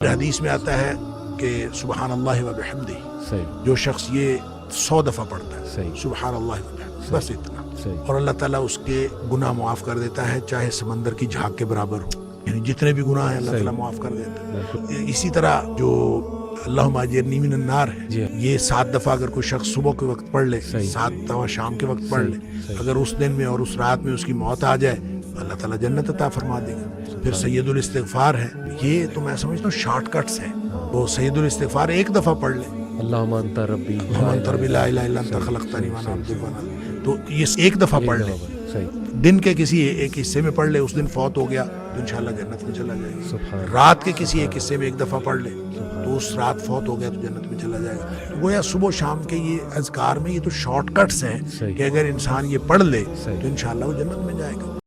हदीस में आता है कि सुबहान अल्लाह व बिहम्दिही, सही, जो शख्स ये 100 दफ़ा पढ़ता है सही, सुबहान अल्लाह व बिहम्दिही, बस इतना, सही, और अल्लाह ताला उसके गुनाह माफ़ कर देता है, चाहे समंदर की झाग के बराबर हो। यानी जितने भी गुनाह हैं अल्लाह सही। ताला माफ़ कर देता बिल्कुल। है। इसी तरह जो अल्लाहुम्मा अजिरनी मिनन नार है, जी हाँ। ये 7 दफ़ा अगर कोई शख्स सुबह के वक्त पढ़ ले, सही। 7 दफ़ा शाम के वक्त पढ़ सही, ले, सही। अगर उस दिन में और उस रात में उसकी मौत आ जाए तो अल्लाह ताला जन्नत अता फरमा देगा। फिर सैयदुल इस्तिग़फ़ार है, ये तो मैं समझता हूँ शॉर्टकट्स है। तो सैयदुल इस्तिग़फ़ार एक दफ़ा पढ़ ले, अल्लाहुम्मा अंता रब्बी ला इलाहा इल्ला अंता खलक़तनी व अना अब्दुक व अना, तो ये एक दफ़ा पढ़ ले, सही, दिन के किसी एक हिस्से में पढ़ ले, उस दिन फौत हो गया तो इंशाल्लाह जन्नत में चला जाएगा। सुभान रात के किसी एक हिस्से में एक दफ़ा पढ़ ले तो उस रात फौत हो गया तो जन्नत में चला जाएगा। तो गोया सुबह शाम के ये अज़कार में ये तो शॉर्टकट्स हैं सही। कि अगर इंसान ये पढ़ ले सही। तो इंशाल्लाह वो जन्नत में जाएगा।